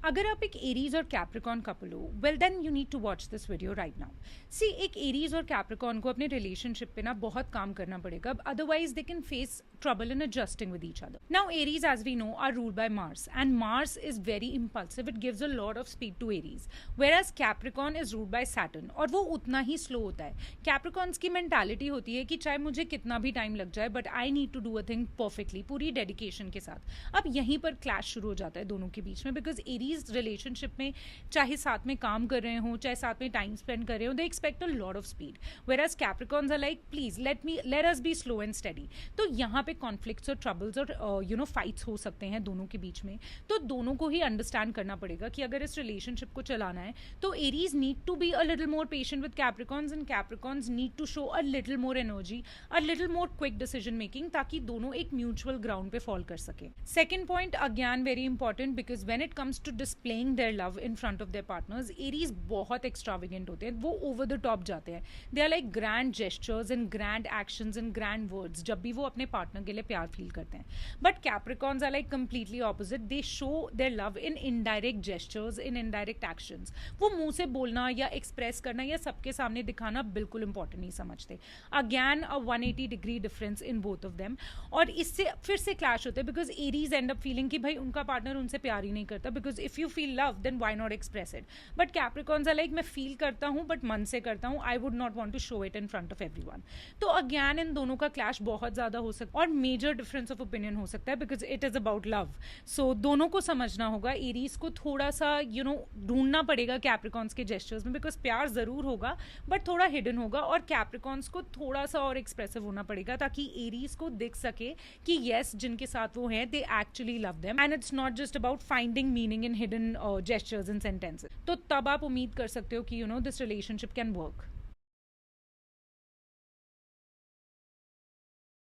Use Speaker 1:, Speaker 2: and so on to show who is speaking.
Speaker 1: अगर आप एक एरीज और कैप्रिकॉन कपल हो, well then you need to watch this video right now. See, एक एरीज और कैप्रिकॉन को अपने रिलेशनशिप पे ना बहुत काम करना पड़ेगा, otherwise they can face trouble in adjusting with each other. Now Aries, as we know, are ruled by Mars, and Mars is very impulsive. It gives a lot of speed to Aries, whereas Capricorn is ruled by Saturn, और वो उतना ही slow होता है। Capricorns की mentality होती है कि चाहे मुझे कितना भी टाइम लग जाए, but I need to do a thing perfectly, पूरी डेडिकेशन के साथ। अब यहीं पर क्लैश शुरू हो जाता है दोनों के बीच में, बिकॉज एरीज रिलेशनशिप में चाहे साथ में काम कर रहे हो, चाहे साथ में टाइम स्पेंड कर रहे हो, they expect a lot of speed, whereas Capricorns are like, please let us be slow and steady. तो यहाँ पे कॉन्फ्लिक्ट्स और ट्रबल्स और फाइट्स हो सकते हैं दोनों के बीच में। तो दोनों को ही अंडरस्टैंड करना पड़ेगा कि अगर इस रिलेशनशिप को चलाना है तो Aries need to be a little more patient with Capricorns, and Capricorns need to show a little more energy, a little more quick decision making, ताकि दोनों एक म्यूचुअल ग्राउंड पे फॉल कर सके। Second point again very important, because when it comes to displaying their love in front of their partners, Aries बहुत extravagant होते हैं, वो ओवर द टॉप जाते हैं। They are like grand gestures and grand actions and grand words जब भी वो अपने पार्टनर के लिए प्यार फील करते हैं। But Capricorns are like completely opposite, they show their love in indirect gestures, in indirect actions. वो मुंह से बोलना या एक्सप्रेस करना या सबके सामने दिखाना बिल्कुल इंपॉर्टेंट नहीं समझते। Again a 180 degree difference in both of them, और इससे फिर से क्लैश होते हैं, because Aries end up feeling कि भाई उनका पार्टनर उनसे प्यार ही नहीं करता, because if you feel love then why not express it. But Capricorns are like, मैं फील करता हूँ बट मन से करता हूँ, I would not want to show it in front of everyone. तो अगैन इन दोनों का क्लैश बहुत ज्यादा हो सकता है और मेजर डिफरेंस ऑफ ओपिनियन हो सकता है, because it is about love. So दोनों को समझना होगा, एरीज को थोड़ा सा ढूंढना पड़ेगा कैप्रिकॉन्स के जेस्चर्स में, बिकॉज प्यार जरूर होगा बट थोड़ा हिडन होगा, और कैप्रिकॉन्स को थोड़ा सा और एक्सप्रेसिव होना पड़ेगा ताकि एरीज को दिख सके कि येस, जिनके साथ वो हैं they actually love them, and it's not just about finding meaning in hidden gestures and sentences. तो तब आप उम्मीद कर सकते हो कि दिस रिलेशनशिप कैन वर्क।